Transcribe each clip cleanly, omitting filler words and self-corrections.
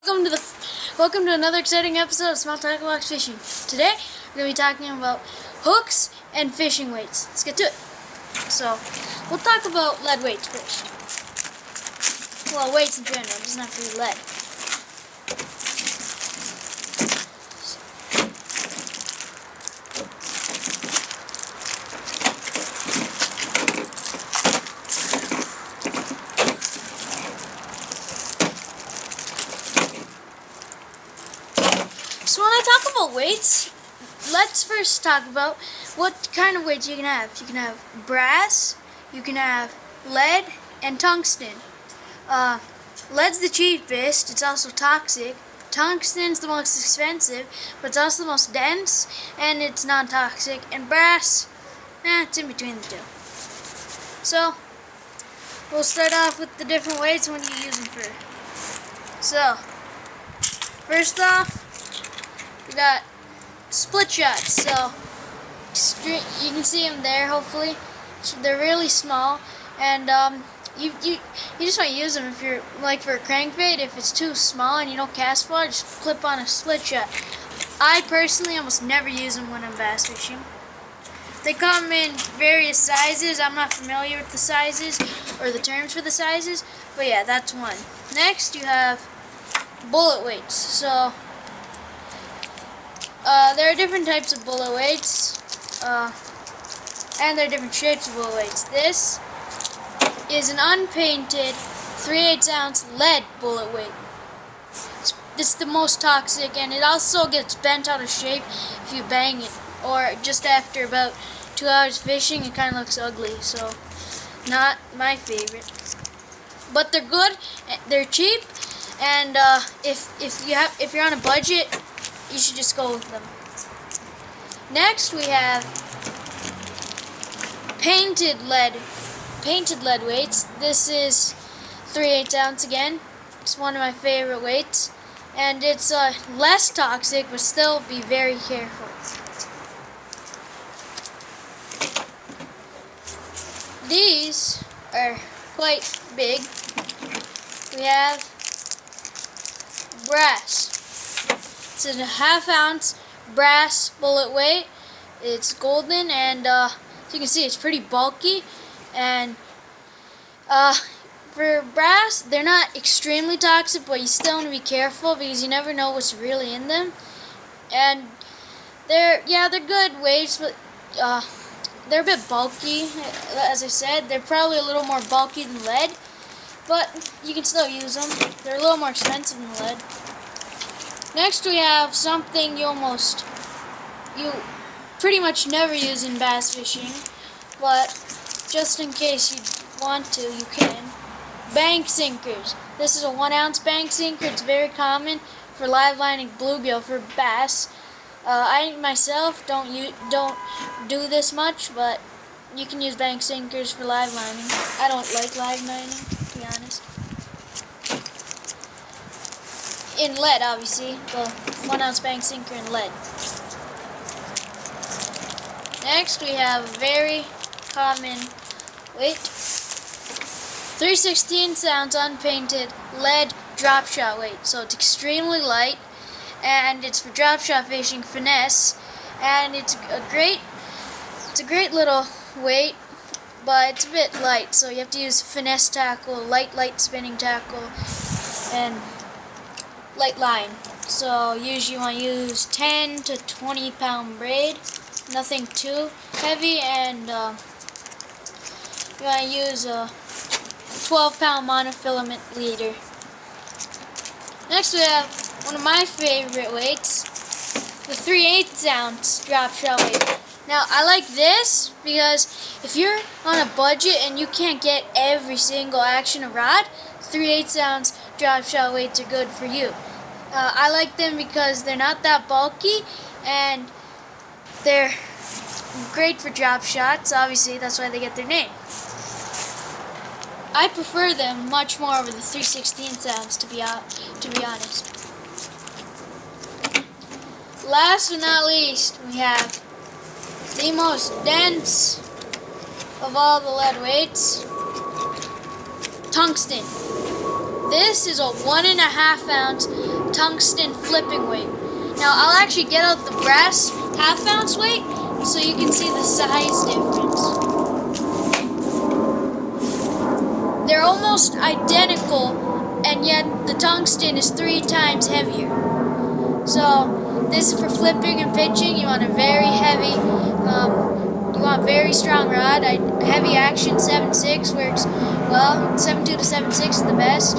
Welcome to another exciting episode of Small Tackle Box Fishing. Today we're going to be talking about hooks and fishing weights. Let's get to it. So we'll talk about lead weights first. Well, weights in general. It doesn't have to be lead. So when I talk about weights, let's first talk about what kind of weights you can have. You can have brass, you can have lead, and tungsten. Lead's the cheapest, it's also toxic. Tungsten's the most expensive, but it's also the most dense, and it's non-toxic. And brass, it's in between the two. So, we'll start off with the different weights and what you use them for. So, first off, we got split shots. So you can see them there. Hopefully, so they're really small, and you just want to use them if you're like for a crankbait. If it's too small and you don't cast for it, just flip on a split shot. I personally almost never use them when I'm bass fishing. They come in various sizes. I'm not familiar with the sizes or the terms for the sizes, but yeah, that's one. Next, you have bullet weights. So there are different types of bullet weights, and there are different shapes of bullet weights. This is an unpainted 3/8 ounce lead bullet weight. It's the most toxic, and it also gets bent out of shape if you bang it, or just after about 2 hours fishing, it kind of looks ugly. So, not my favorite. But they're good. They're cheap, and if you're on a budget, you should just go with them. Next, we have painted lead weights. This is 3/8 ounce again. It's one of my favorite weights, and it's less toxic, but still be very careful. These are quite big. We have brass. It's a 1/2 ounce brass bullet weight. It's golden, and as you can see, it's pretty bulky. And for brass, they're not extremely toxic, but you still want to be careful because you never know what's really in them. And they're good weights, but they're a bit bulky. As I said, they're probably a little more bulky than lead, but you can still use them. They're a little more expensive than lead. Next, we have something you pretty much never use in bass fishing, but just in case you want to, you can. Bank sinkers. This is a 1 ounce bank sinker. It's very common for live lining bluegill for bass. I myself don't do this much, but you can use bank sinkers for live lining. I don't like live lining, to be honest. In lead, obviously, the 1 ounce bank sinker in lead. Next, we have a very common weight, 3/16 ounce unpainted lead drop shot weight. So it's extremely light, and it's for drop shot fishing finesse, and it's a great little weight, but it's a bit light. So you have to use finesse tackle, light spinning tackle, and light line. So usually you want to use 10 to 20 pound braid, nothing too heavy, and you want to use a 12 pound monofilament leader. Next, we have one of my favorite weights, the 3/8 ounce drop shot weight. Now, I like this because if you're on a budget and you can't get every single action rod, 3/8 ounce drop shot weights are good for you. I like them because they're not that bulky, and they're great for drop shots. Obviously, that's why they get their name. I prefer them much more over the 3/16 ounce, to be honest. Last but not least, we have the most dense of all the lead weights, tungsten. This is a 1.5 ounce tungsten flipping weight. Now I'll actually get out the brass half ounce weight so you can see the size difference. They're almost identical, and yet the tungsten is 3 times heavier. So this is for flipping and pitching. You want a very heavy, you want very strong rod. Heavy action 7.6 works well. 7.2 to 7.6 is the best.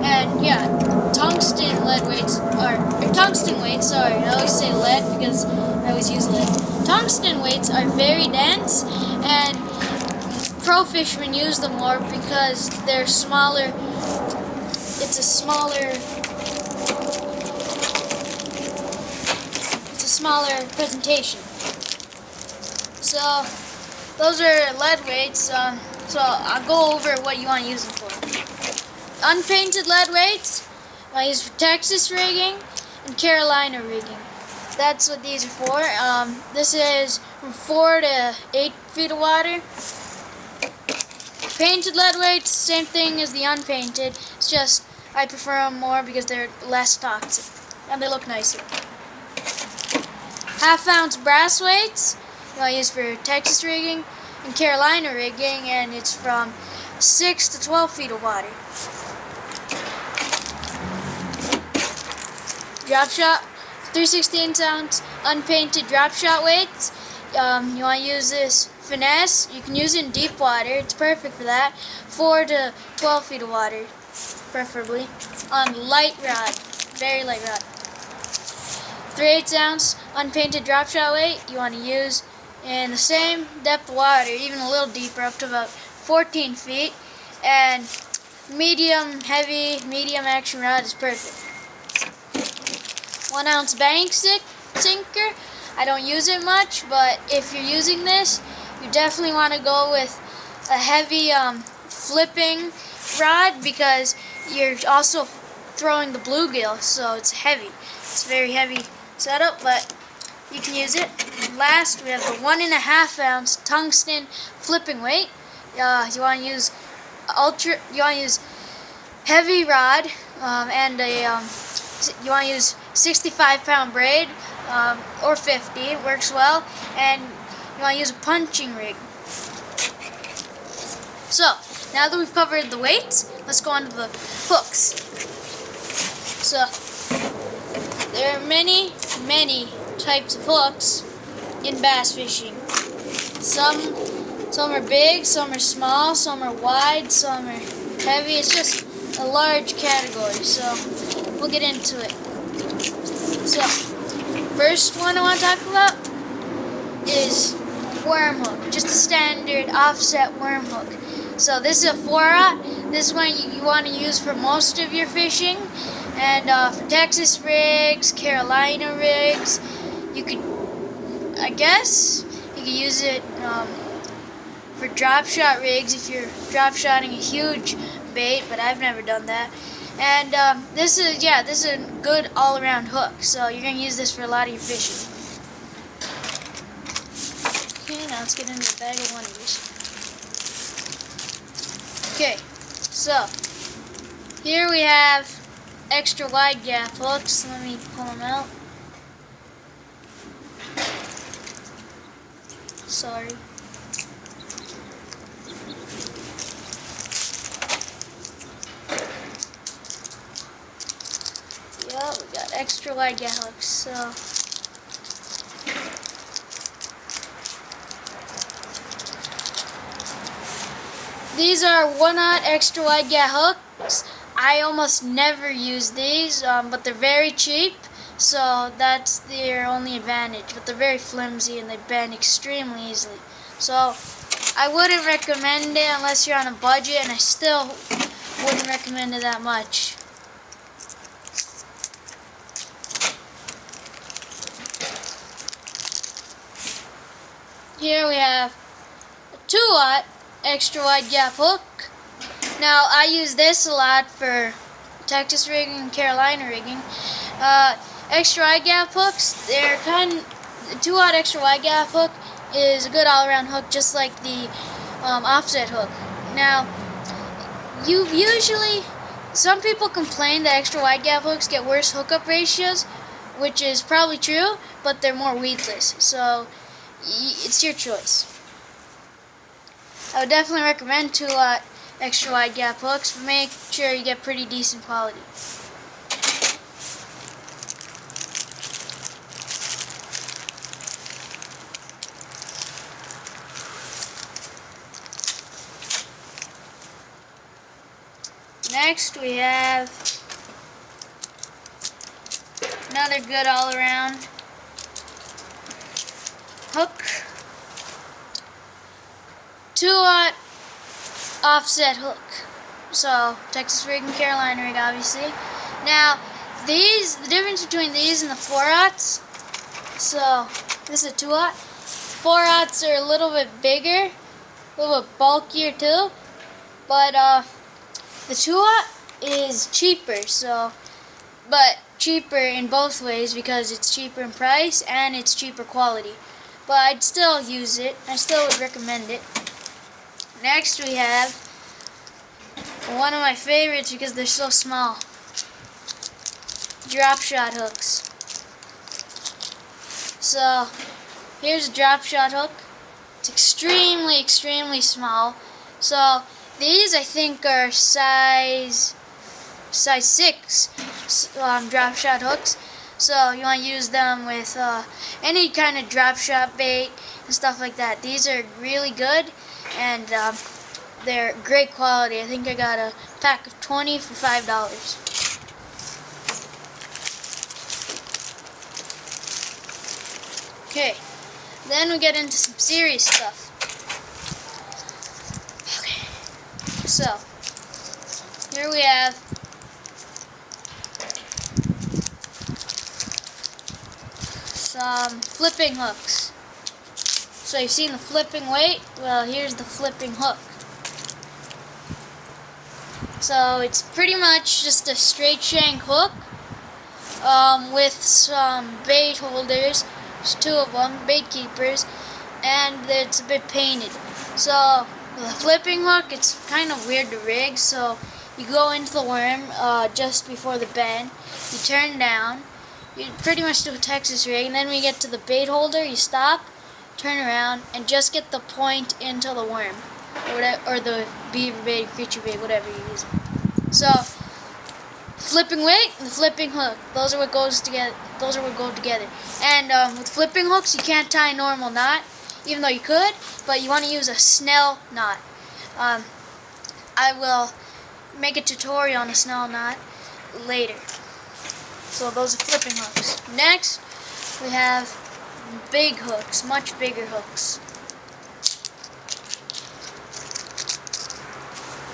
And yeah, tungsten lead weights or tungsten weights. Sorry, I always say lead because I always use lead. Tungsten weights are very dense, and pro fishermen use them more because they're smaller. It's a smaller presentation. So those are lead weights. So I'll go over what you want to use them for. Unpainted lead weights I use for Texas rigging and Carolina rigging. That's what these are for. This is from 4 to 8 feet of water. Painted lead weights, same thing as the unpainted. It's just I prefer them more because they're less toxic and they look nicer. Half ounce brass weights I use for Texas rigging and Carolina rigging, and it's from 6 to 12 feet of water. Drop shot, 3/16 ounce unpainted drop shot weights. You want to use this finesse. You can use it in deep water. It's perfect for that. 4 to 12 feet of water, preferably. On light rod, very light rod. 3/8 ounce unpainted drop shot weight you want to use in the same depth of water, even a little deeper, up to about 14 feet. And medium action rod is perfect. 1 ounce bank sinker. I don't use it much, but if you're using this, you definitely want to go with a heavy flipping rod because you're also throwing the bluegill, so it's heavy. It's a very heavy setup, but you can use it. And last, we have the 1.5 ounce tungsten flipping weight. You want to use heavy rod, and you want to use 65-pound braid or 50. It works well, and you want to use a punching rig. So now that we've covered the weights, let's go on to the hooks. So there are many types of hooks in bass fishing. Some are big, some are small, some are wide, some are heavy. It's just a large category, so we'll get into it. So first one I want to talk about is worm hook, just a standard offset worm hook. So this is a 4/0. This is one you want to use for most of your fishing. And for Texas rigs, Carolina rigs, you could use it for drop shot rigs if you're drop shotting a huge bait, but I've never done that. And this is a good all-around hook, so you're going to use this for a lot of your fishing. Okay, now let's get into the bag of wonders. Okay, so here we have extra wide gap hooks. Let me pull them out. Sorry. Yeah, we got extra wide gap hooks. So these are 1/0 extra wide gap hooks. I almost never use these, but they're very cheap, so that's their only advantage. But they're very flimsy and they bend extremely easily. So I wouldn't recommend it unless you're on a budget, and I still wouldn't recommend it that much. Here we have a 2/0 extra wide gap hook. Now I use this a lot for Texas rigging and Carolina rigging. Extra wide gap hooks, they're the 2/0 extra wide gap hook is a good all-around hook, just like the offset hook. Now you usually some people complain that extra wide gap hooks get worse hookup ratios, which is probably true, but they're more weedless. So it's your choice. I would definitely recommend 2-aught extra wide gap hooks, but make sure you get pretty decent quality. Next we have another good all-around hook. 2-aught offset hook. So Texas rig and Carolina rig, obviously. Now the difference between these and the 4-aughts. So this is a 2-aught. 4-aughts are a little bit bigger, a little bit bulkier too, but the 2-aught is cheaper. But cheaper in both ways because it's cheaper in price and it's cheaper quality. But I'd still use it. I still would recommend it. Next we have one of my favorites because they're so small. Drop shot hooks. So here's a drop shot hook. It's extremely small. So these I think are size 6 drop shot hooks. So you want to use them with any kind of drop shot bait and stuff like that. These are really good and they're great quality. I think I got a pack of 20 for $5. Okay, then we get into some serious stuff. Okay, so here we have some flipping hooks. So you've seen the flipping weight? Well, here's the flipping hook. So it's pretty much just a straight shank hook with some bait holders. There's 2 of them, bait keepers, and it's a bit painted. So the flipping hook, it's kind of weird to rig. So you go into the worm just before the bend, you turn down, you pretty much do a Texas rig, and then when you get to the bait holder, you stop, turn around, and just get the point into the worm, or the beaver bait, creature bait, whatever you're using. So flipping weight and the flipping hook, those are what goes together. Those are what go together. And with flipping hooks, you can't tie a normal knot, even though you could, but you want to use a Snell knot. I will make a tutorial on a Snell knot later. So those are flipping hooks. Next, we have big hooks, much bigger hooks.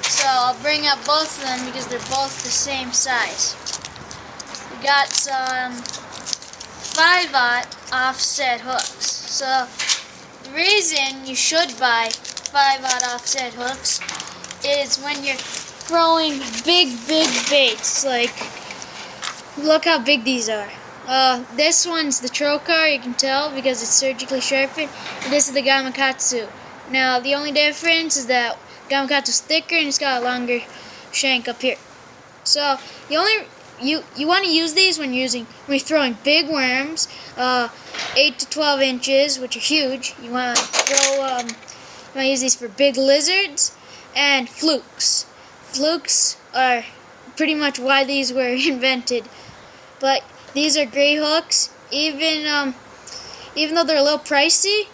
So I'll bring up both of them because they're both the same size. We got some 5-aught offset hooks. So the reason you should buy 5-aught offset hooks is when you're throwing big baits. Like, look how big these are. This one's the Trocar, you can tell because it's surgically sharpened. And this is the Gamakatsu. Now the only difference is that Gamakatsu's thicker and it's got a longer shank up here. So you want to use these when you're throwing big worms, 8 to 12 inches, which are huge. You want to use these for big lizards and flukes. Flukes are pretty much why these were invented. But these are great hooks. Even though they're a little pricey,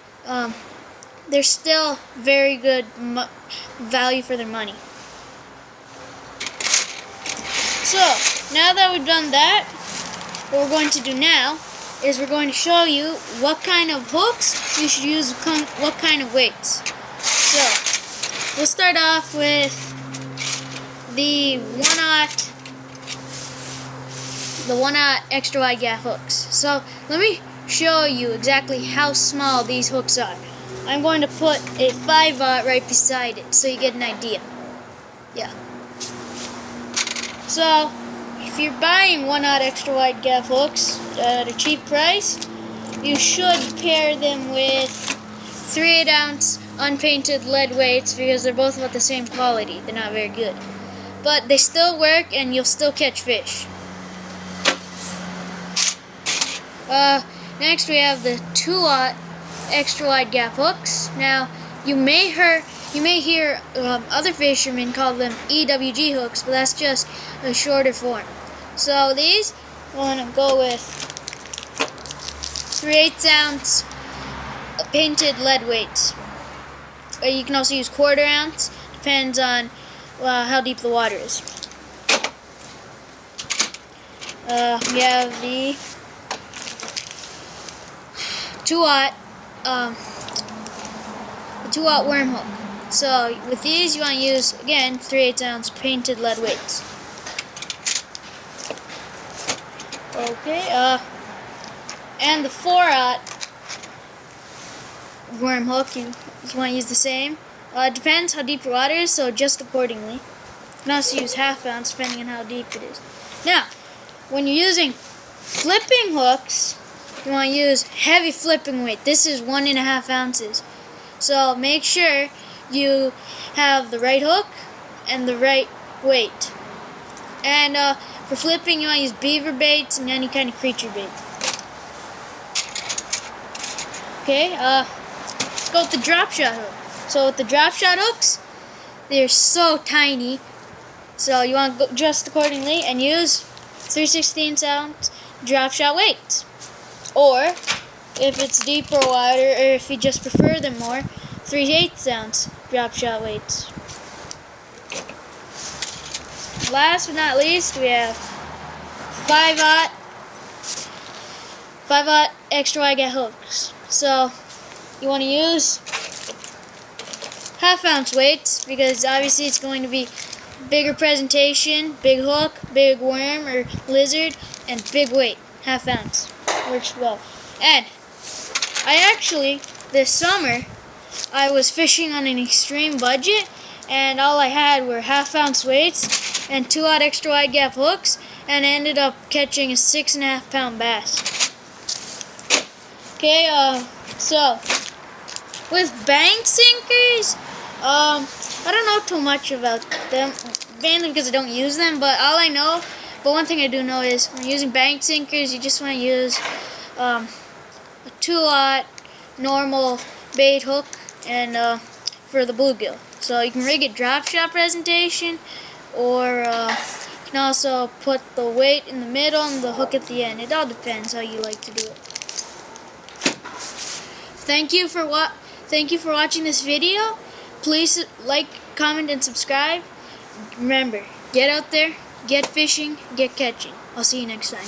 they're still very good value for their money. So now that we've done that, what we're going to do now is we're going to show you what kind of hooks you should use, what kind of weights. So we'll start off with the 1-aught extra wide gap hooks. So let me show you exactly how small these hooks are. I'm going to put a 5-aught right beside it so you get an idea. Yeah. So if you're buying 1-aught extra wide gap hooks at a cheap price, you should pair them with 3/8 ounce unpainted lead weights because they're both about the same quality. They're not very good. but they still work and you'll still catch fish. Next we have the 2/0 extra wide gap hooks. Now you may hear other fishermen call them EWG hooks, but that's just a shorter form. So these, I want to go with 3/8 ounce painted lead weights. You can also use 1/4 ounce, depends on how deep the water is. We have the 2/0 worm hook. So with these you want to use, again, 3/8 ounce painted lead weights. Okay, and the 4/0 worm hook, you want to use the same. It depends how deep your water is, so adjust accordingly. You can also use 1/2 ounce depending on how deep it is. Now, when you're using flipping hooks, you want to use heavy flipping weight. This is 1.5 ounces. So make sure you have the right hook and the right weight. And for flipping, you want to use beaver baits and any kind of creature bait. Okay, let's go with the drop shot hook. So with the drop shot hooks, they're so tiny. So you want to adjust accordingly and use 3/16 ounce drop shot weights. Or if it's deeper water, or if you just prefer them more, 3/8 ounce drop shot weights. Last but not least, we have 5/0 extra wide gap hooks. So you want to use 1/2 ounce weights because obviously it's going to be bigger presentation, big hook, big worm or lizard, and big weight. 1/2 ounce works well. And this summer, I was fishing on an extreme budget, and all I had were 1/2 ounce weights and 2/0 extra wide gap hooks, and I ended up catching a 6.5 pound bass. Okay, so with bank sinkers, I don't know too much about them, mainly because I don't use them, but one thing I do know is when using bank sinkers, you just want to use a 2/0 normal bait hook and for the bluegill. So you can rig it drop shot presentation, or you can also put the weight in the middle and the hook at the end. It all depends how you like to do it. Thank you for watching this video. Please like, comment, and subscribe. Remember, get out there, get fishing, get catching. I'll see you next time.